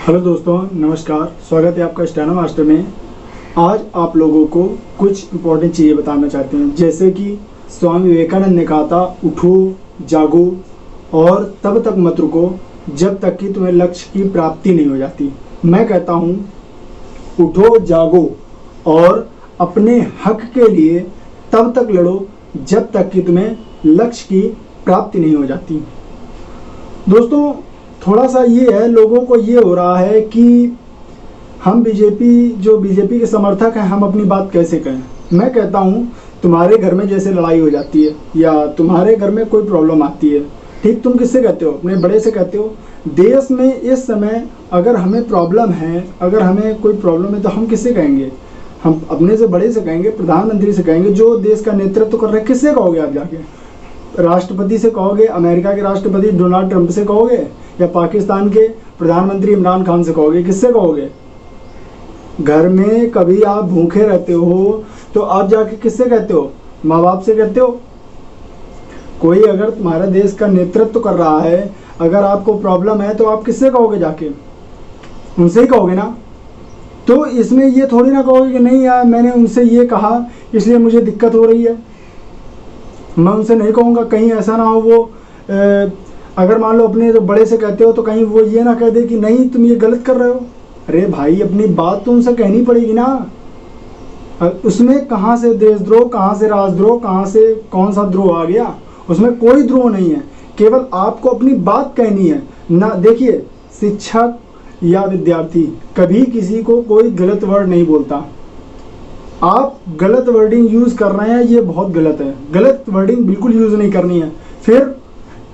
Hello दोस्तों, नमस्कार। स्वागत है आपका स्टेनो मास्टर में। आज आप लोगों को कुछ इम्पोर्टेंट चीज़ें बताना चाहते हैं। जैसे कि स्वामी विवेकानंद ने कहा था, उठो, जागो और तब तक मत रुको जब तक कि तुम्हें लक्ष्य की प्राप्ति नहीं हो जाती। मैं कहता हूँ, उठो, जागो और अपने हक के लिए तब तक लड़ो जब तक कि तुम्हें लक्ष्य की प्राप्ति नहीं हो जाती। दोस्तों, थोड़ा सा ये है, लोगों को ये हो रहा है कि हम बीजेपी के समर्थक हैं, हम अपनी बात कैसे कहें। मैं कहता हूँ, तुम्हारे घर में जैसे लड़ाई हो जाती है या तुम्हारे घर में कोई प्रॉब्लम आती है, ठीक, तुम किससे कहते हो? अपने बड़े से कहते हो। देश में इस समय अगर हमें प्रॉब्लम है, अगर हमें कोई प्रॉब्लम है तो हम किससे कहेंगे? हम अपने से बड़े से कहेंगे, प्रधानमंत्री से कहेंगे, जो देश का नेतृत्व कर रहे हैं। किससे कहोगे आप जाके? राष्ट्रपति से कहोगे? अमेरिका के राष्ट्रपति डोनाल्ड ट्रंप से कहोगे? या पाकिस्तान के प्रधानमंत्री इमरान खान से कहोगे? किससे कहोगे? घर में कभी आप भूखे रहते हो तो आप जाके किससे कहते हो? माँ बाप से कहते हो? कोई अगर तुम्हारा देश का नेतृत्व कर रहा है, अगर आपको प्रॉब्लम है तो आप किससे कहोगे? जाके उनसे ही कहोगे ना। तो इसमें ये थोड़ी ना कहोगे कि नहीं यार, मैंने उनसे ये कहा इसलिए मुझे दिक्कत हो रही है, मैं उनसे नहीं कहूँगा। कहीं ऐसा ना हो वो अगर मान लो अपने जो बड़े से कहते हो तो कहीं वो ये ना कह दे कि नहीं तुम ये गलत कर रहे हो। अरे भाई, अपनी बात तो उनसे कहनी पड़ेगी ना। उसमें कहाँ से देशद्रोह, कहाँ से राजद्रोह, कहाँ से कौन सा द्रोह आ गया? उसमें कोई द्रोह नहीं है, केवल आपको अपनी बात कहनी है ना। देखिए, शिक्षक या विद्यार्थी कभी किसी को कोई गलत वर्ड नहीं बोलता। आप गलत वर्डिंग यूज़ कर रहे हैं, ये बहुत गलत है। गलत वर्डिंग बिल्कुल यूज़ नहीं करनी है। फिर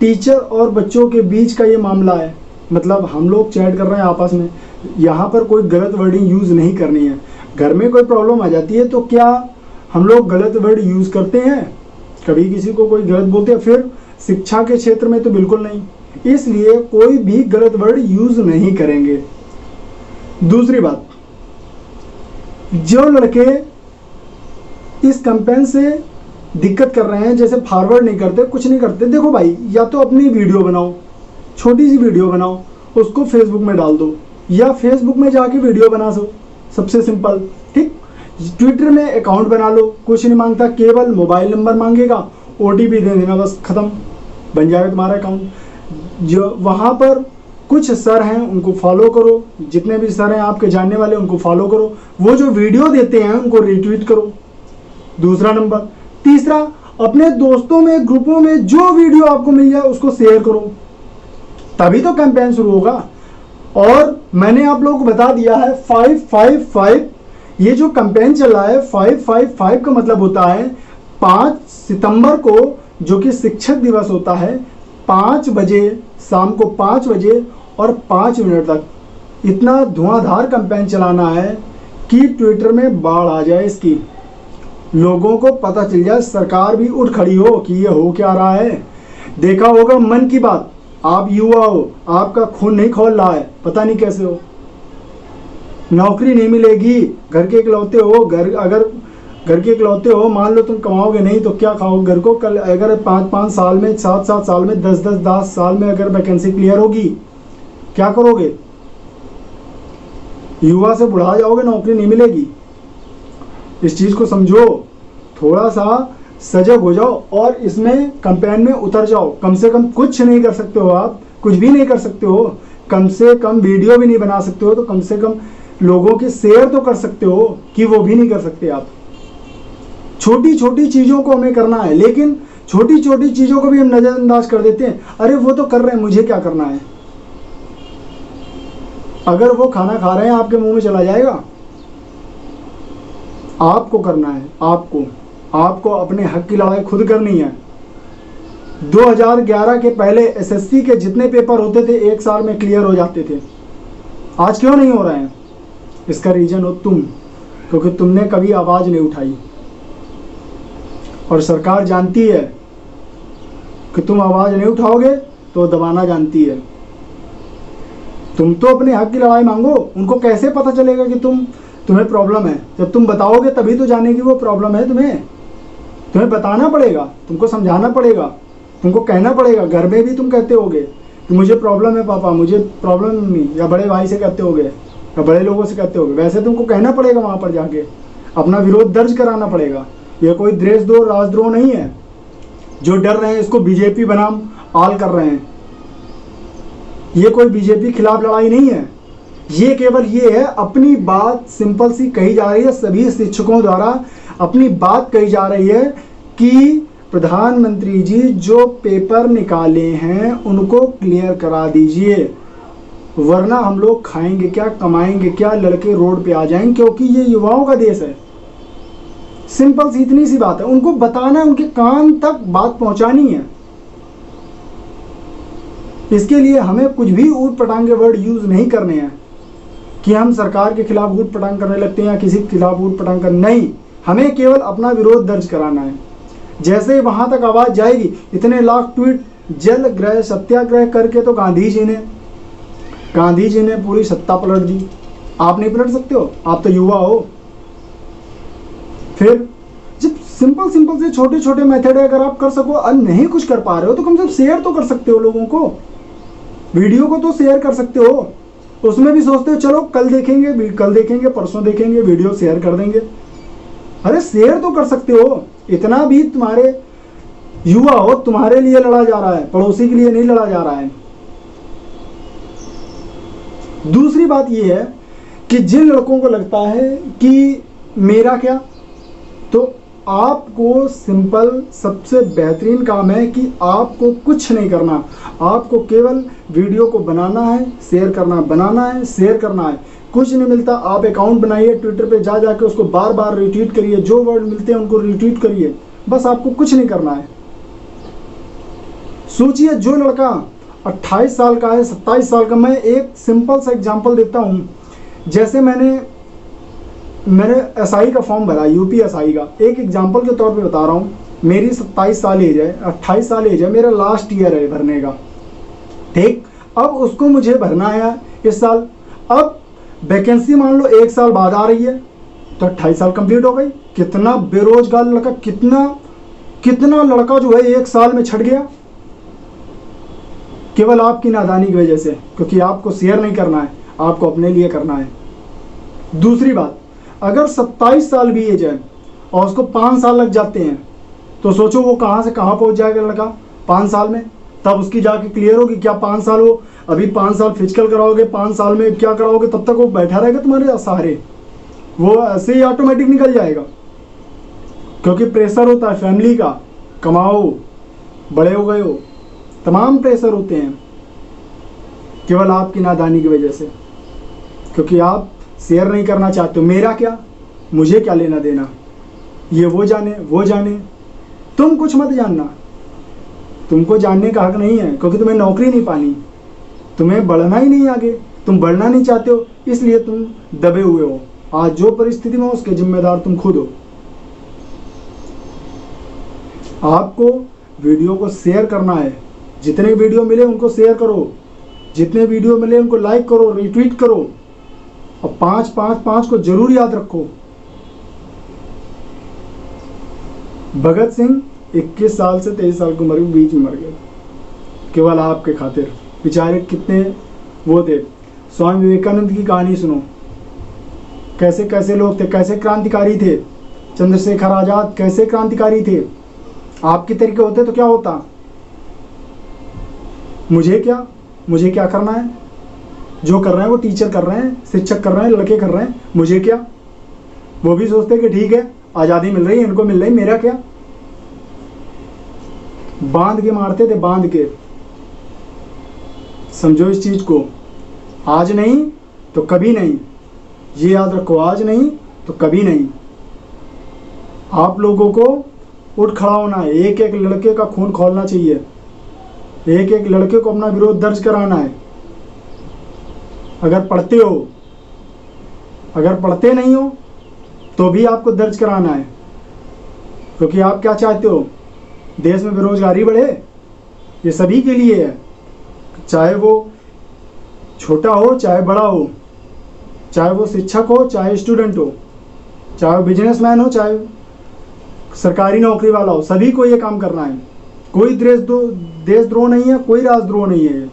टीचर और बच्चों के बीच का ये मामला है, मतलब हम लोग चैट कर रहे हैं आपस में, यहाँ पर कोई गलत वर्डिंग यूज़ नहीं करनी है। घर में कोई प्रॉब्लम आ जाती है तो क्या हम लोग गलत वर्ड यूज़ करते हैं? कभी किसी को कोई गलत बोलते हैं? फिर शिक्षा के क्षेत्र में तो बिल्कुल नहीं। इसलिए कोई भी गलत वर्ड यूज़ नहीं करेंगे। दूसरी बात, जो लड़के इस कैंपेन से दिक्कत कर रहे हैं, जैसे फॉरवर्ड नहीं करते, कुछ नहीं करते, देखो भाई, या तो अपनी वीडियो बनाओ, छोटी सी वीडियो बनाओ, उसको फेसबुक में डाल दो, या फेसबुक में जाके वीडियो बना दो, सबसे सिंपल, ठीक। ट्विटर में अकाउंट बना लो, कुछ नहीं मांगता, केवल मोबाइल नंबर मांगेगा, OTP दे देना, बस खत्म, बन जाएगा तुम्हारा अकाउंट। जो वहाँ पर कुछ सर हैं उनको फॉलो करो, जितने भी सर हैं आपके जानने वाले उनको फॉलो करो, वो जो वीडियो देते हैं उनको रिट्वीट करो। दूसरा नंबर। तीसरा, अपने दोस्तों में, ग्रुपों में जो वीडियो आपको मिल जाए उसको शेयर करो, तभी तो कैंपेन शुरू होगा। और मैंने आप लोगों को बता दिया है 555, ये जो कैंपेन चल रहा है 555 का मतलब होता है 5 सितंबर को, जो कि शिक्षक दिवस होता है, 5 बजे, शाम को 5 बजे और 5 मिनट तक इतना धुआंधार कैंपेन चलाना है कि ट्विटर में बाढ़ आ जाए इसकी, लोगों को पता चल जाए, सरकार भी उठ खड़ी हो कि ये हो क्या रहा है। देखा होगा मन की बात, आप युवा हो, आपका खून नहीं खोल रहा है, पता नहीं कैसे हो। नौकरी नहीं मिलेगी, घर के इकलौते हो, अगर घर के इकलौते हो, मान लो तुम कमाओगे नहीं तो क्या खाओगे घर को? कल अगर 5-5 साल में, 7-7 साल में, 10-10 साल में अगर वैकेंसी क्लियर होगी, क्या करोगे? युवा से बुढ़ा जाओगे, नौकरी नहीं मिलेगी। इस चीज़ को समझो, थोड़ा सा सजग हो जाओ और इसमें कैंपेन में उतर जाओ। कम से कम कुछ नहीं कर सकते हो आप, कुछ भी नहीं कर सकते हो, कम से कम वीडियो भी नहीं बना सकते हो, तो कम से कम लोगों की शेयर तो कर सकते हो, कि वो भी नहीं कर सकते आप। छोटी छोटी चीज़ों को हमें करना है, लेकिन छोटी छोटी चीज़ों को भी हम नज़रअंदाज कर देते हैं। अरे वो तो कर रहे हैं, मुझे क्या करना है? अगर वो खाना खा रहे हैं, आपके मुंह में चला जाएगा? आपको करना है, आपको अपने हक की लड़ाई खुद करनी है। 2011 के पहले SSC के जितने पेपर होते थे 1 साल में क्लियर हो जाते थे, आज क्यों नहीं हो रहे हैं? इसका रीजन हो तुम, क्योंकि तुमने कभी आवाज़ नहीं उठाई। और सरकार जानती है कि तुम आवाज़ नहीं उठाओगे तो दबाना जानती है। तुम तो अपने हक की लड़ाई मांगो। उनको कैसे पता चलेगा कि तुम्हें प्रॉब्लम है? जब तुम बताओगे तभी तो जानेगी वो प्रॉब्लम है। तुम्हें बताना पड़ेगा, तुमको समझाना पड़ेगा, तुमको कहना पड़ेगा। घर में भी तुम कहते होगे कि मुझे प्रॉब्लम है पापा, मुझे प्रॉब्लम मम्मी, या बड़े भाई से कहते होगे या बड़े लोगों से कहते होगे, वैसे तुमको कहना पड़ेगा वहाँ पर जाके, अपना विरोध दर्ज कराना पड़ेगा। ये कोई देशद्रोह राजद्रोह नहीं है। जो डर रहे हैं इसको बीजेपी बनाम आल कर रहे हैं। ये कोई बीजेपी खिलाफ लड़ाई नहीं है। ये केवल ये है, अपनी बात सिंपल सी कही जा रही है, सभी शिक्षकों द्वारा अपनी बात कही जा रही है कि प्रधानमंत्री जी जो पेपर निकाले हैं उनको क्लियर करा दीजिए, वरना हम लोग खाएंगे क्या, कमाएंगे क्या, लड़के रोड पे आ जाएंगे, क्योंकि ये युवाओं का देश है। सिंपल सी इतनी सी बात है, उनको बताना है, उनके कान तक बात पहुंचानी है। इसके लिए हमें कुछ भी ऊट पटांग के वर्ड यूज नहीं करने हैं कि हम सरकार के खिलाफ ऊट पटांग करने लगते हैं या किसी के खिलाफ ऊट पटांग कर, नहीं, हमें केवल अपना विरोध दर्ज कराना है। जैसे वहां तक आवाज जाएगी, इतने लाख ट्वीट जल ग्रह सत्याग्रह करके तो गांधी जी ने पूरी सत्ता पलट दी। आप नहीं पलट सकते हो, आप तो युवा हो। फिर जब सिंपल से छोटे छोटे मेथड है, अगर आप कर सको, और नहीं कुछ कर पा रहे हो तो कम से कम शेयर तो कर सकते हो लोगों को, वीडियो को तो शेयर कर सकते हो। उसमें भी सोचते हो चलो कल देखेंगे परसों देखेंगे, वीडियो शेयर कर देंगे। अरे शेयर तो कर सकते हो। इतना भी तुम्हारे युवा हो, तुम्हारे लिए लड़ा जा रहा है, पड़ोसी के लिए नहीं लड़ा जा रहा है। दूसरी बात यह है कि जिन लड़कों को लगता है कि मेरा क्या, तो आपको सिंपल सबसे बेहतरीन काम है कि आपको कुछ नहीं करना, आपको केवल वीडियो को बनाना है, शेयर करना है, कुछ नहीं मिलता। आप अकाउंट बनाइए, ट्विटर पे जाके उसको बार बार रिट्वीट करिए, जो वर्ड मिलते हैं उनको रिट्वीट करिए, बस आपको कुछ नहीं करना है। सोचिए जो लड़का 28 साल का है, 27 साल का, मैं एक सिंपल सा एग्जांपल देता हूँ। जैसे मैंने एसआई का फॉर्म भरा, यूपी एसआई का, एक एग्जांपल के तौर पे बता रहा हूँ। मेरी 27 साल एज है, 28 साल एज है, मेरा लास्ट ईयर है भरने का, ठीक। अब उसको मुझे भरना है इस साल। अब वैकेंसी मान लो 1 साल बाद आ रही है, तो 28 साल कंप्लीट हो गई। कितना बेरोजगार लड़का, कितना लड़का जो है 1 साल में छट गया, केवल आपकी नादानी की वजह से, क्योंकि आपको शेयर नहीं करना है, आपको अपने लिए करना है। दूसरी बात, अगर 27 साल भी एज है और उसको 5 साल लग जाते हैं, तो सोचो वो कहाँ से कहाँ पहुँच जाएगा लड़का 5 साल में। तब उसकी जाके क्लियर होगी क्या 5 साल हो, अभी 5 साल फिजिकल कराओगे, 5 साल में क्या कराओगे, तब तक वो बैठा रहेगा तुम्हारे सहारे, वो ऐसे ही ऑटोमेटिक निकल जाएगा। क्योंकि प्रेशर होता है फैमिली का, कमाओ, बड़े हो गए हो, तमाम प्रेशर होते हैं, केवल आपकी नादानी की वजह से, क्योंकि आप शेयर नहीं करना चाहते हो। मेरा क्या, मुझे क्या लेना देना, ये वो जाने, तुम कुछ मत जानना, तुमको जानने का हक नहीं है, क्योंकि तुम्हें नौकरी नहीं पानी, तुम्हें बढ़ना ही नहीं आगे, तुम बढ़ना नहीं चाहते हो, इसलिए तुम दबे हुए हो। आज जो परिस्थिति में हो उसके जिम्मेदार तुम खुद हो। आपको वीडियो को शेयर करना है, जितने वीडियो मिले उनको शेयर करो, जितने वीडियो मिले उनको लाइक करो, रिट्वीट करो, और 5-5-5 को जरूर याद रखो। भगत सिंह 21 साल से 23 साल की उम्र के बीच में मर गए, केवल आपके खातिर। बेचारे कितने वो थे। स्वामी विवेकानंद की कहानी सुनो, कैसे कैसे लोग थे, कैसे क्रांतिकारी थे। चंद्रशेखर आजाद कैसे क्रांतिकारी थे। आपके तरीके होते तो क्या होता। मुझे क्या करना है, जो कर रहे हैं वो टीचर कर रहे हैं, शिक्षक कर रहे हैं, लड़के कर रहे हैं, मुझे क्या। वो भी सोचते कि ठीक है आज़ादी मिल रही है, इनको मिल रही, मेरा क्या। बांध के मारते थे, बांध के। समझो इस चीज को, आज नहीं तो कभी नहीं, ये याद रखो, आज नहीं तो कभी नहीं। आप लोगों को उठ खड़ा होना है, एक एक लड़के का खून खौलना चाहिए, एक एक लड़के को अपना विरोध दर्ज कराना है। अगर पढ़ते हो, अगर पढ़ते नहीं हो तो भी आपको दर्ज कराना है, क्योंकि आप क्या चाहते हो, देश में बेरोजगारी बढ़े, ये सभी के लिए है। चाहे वो छोटा हो चाहे बड़ा हो, चाहे वो शिक्षक हो चाहे स्टूडेंट हो, चाहे वो बिजनेसमैन हो चाहे सरकारी नौकरी वाला हो, सभी को ये काम करना है। कोई देशद्रोह नहीं है, कोई राजद्रोह नहीं है।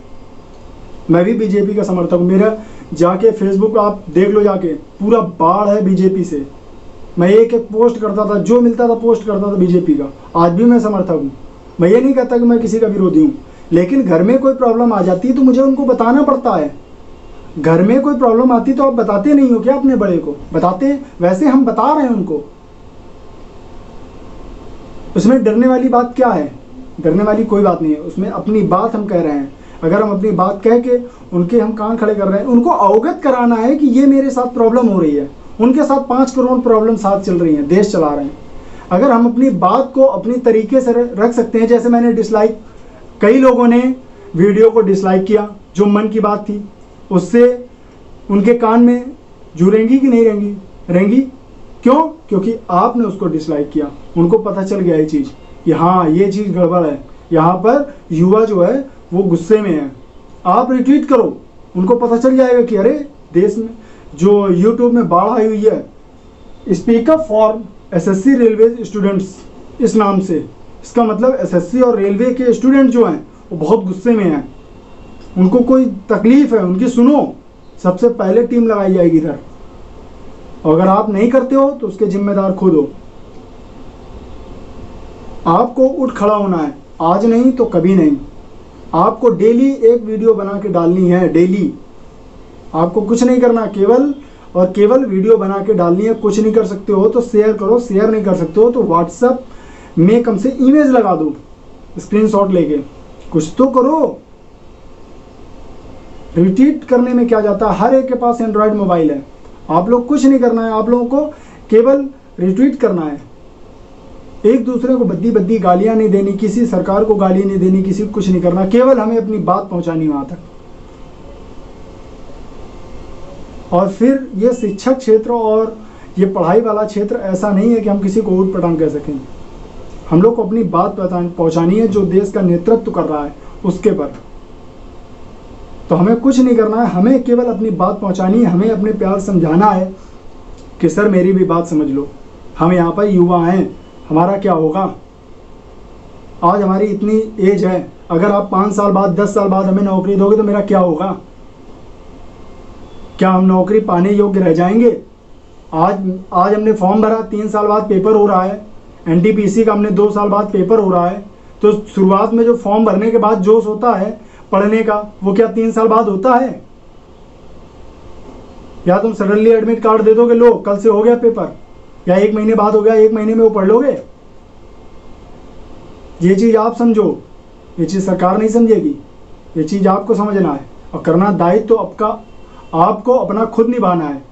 मैं भी बीजेपी का समर्थक हूँ। मेरा जाके फेसबुक आप देख लो, जाके पूरा बाढ़ है बीजेपी से। मैं एक एक पोस्ट करता था, जो मिलता था पोस्ट करता था बीजेपी का। आज भी मैं समर्थक हूँ। मैं ये नहीं कहता कि मैं किसी का विरोधी हूँ, लेकिन घर में कोई प्रॉब्लम आ जाती है तो मुझे उनको बताना पड़ता है। घर में कोई प्रॉब्लम आती तो आप बताते नहीं हो क्या अपने बड़े को? बताते, वैसे हम बता रहे हैं उनको। उसमें डरने वाली बात क्या है? डरने वाली कोई बात नहीं है। उसमें अपनी बात हम कह रहे हैं। अगर हम अपनी बात कह के उनके हम कान खड़े कर रहे हैं, उनको अवगत कराना है कि ये मेरे साथ प्रॉब्लम हो रही है। उनके साथ 5 करोड़ प्रॉब्लम साथ चल रही हैं, देश चला रहे हैं। अगर हम अपनी बात को अपनी तरीके से रख सकते हैं, जैसे मैंने डिसलाइक, कई लोगों ने वीडियो को डिसलाइक किया, जो मन की बात थी, उससे उनके कान में जू रेंगी कि नहीं रेंगी? रेंगी। क्यों? क्योंकि आपने उसको डिसलाइक किया। उनको पता चल गया ये चीज़ कि हाँ ये चीज़ गड़बड़ है, यहाँ पर युवा जो है वो गुस्से में है। आप रिट्वीट करो, उनको पता चल जाएगा कि अरे देश में जो यूट्यूब में बाढ़ आई हुई है, speak up for SSC railway students, इस नाम से। इसका मतलब एसएससी और रेलवे के स्टूडेंट जो हैं वो बहुत गुस्से में हैं, उनको कोई तकलीफ है, उनकी सुनो। सबसे पहले टीम लगाई जाएगी इधर। और अगर आप नहीं करते हो तो उसके जिम्मेदार खुद हो। आपको उठ खड़ा होना है, आज नहीं तो कभी नहीं। आपको डेली एक वीडियो बना के डालनी है, डेली। आपको कुछ नहीं करना, केवल और केवल वीडियो बना के डालनी है। कुछ नहीं कर सकते हो तो शेयर करो, शेयर नहीं कर सकते हो तो व्हाट्सएप में कम से इमेज लगा दो, स्क्रीनशॉट लेके। कुछ तो करो। रिट्वीट करने में क्या जाता है? हर एक के पास एंड्रॉयड मोबाइल है। आप लोग कुछ नहीं करना है, आप लोगों को केवल रिट्वीट करना है। एक दूसरे को बद्दी बद्दी गालियां नहीं देनी, किसी सरकार को गाली नहीं देनी, किसी को कुछ नहीं करना। केवल हमें अपनी बात पहुंचानी वहां तक। और फिर ये शिक्षक क्षेत्र और ये पढ़ाई वाला क्षेत्र ऐसा नहीं है कि हम किसी को ऊट पटांग कह सकें। हम लोग को अपनी बात पहुंचानी है जो देश का नेतृत्व कर रहा है उसके पर। तो हमें कुछ नहीं करना है, हमें केवल अपनी बात पहुंचानी है। हमें अपने प्यार समझाना है कि सर मेरी भी बात समझ लो, हम यहाँ पर युवा हैं, हमारा क्या होगा? आज हमारी इतनी एज है, अगर आप 5 साल बाद 10 साल बाद हमें नौकरी दोगे तो मेरा क्या होगा? क्या हम नौकरी पाने योग्य रह जाएंगे? आज हमने फॉर्म भरा, 3 साल बाद पेपर हो रहा है। एनटीपीसी का हमने 2 साल बाद पेपर हो रहा है। तो शुरुआत में जो फॉर्म भरने के बाद जोश होता है पढ़ने का, वो क्या 3 साल बाद होता है? या तुम सडनली एडमिट कार्ड दे दोगे, लो कल से हो गया पेपर, या 1 महीने बाद हो गया, 1 महीने में वो पढ़ लोगे? ये चीज़ आप समझो, ये चीज़ सरकार नहीं समझेगी। ये चीज़ आपको समझना है और करना। दायित्व तो आपको अपना खुद निभाना है।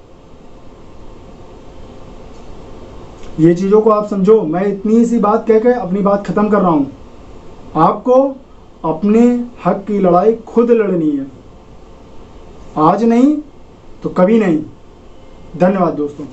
ये चीज़ों को आप समझो। मैं इतनी सी बात कह के अपनी बात खत्म कर रहा हूँ। आपको अपने हक की लड़ाई खुद लड़नी है, आज नहीं तो कभी नहीं। धन्यवाद दोस्तों।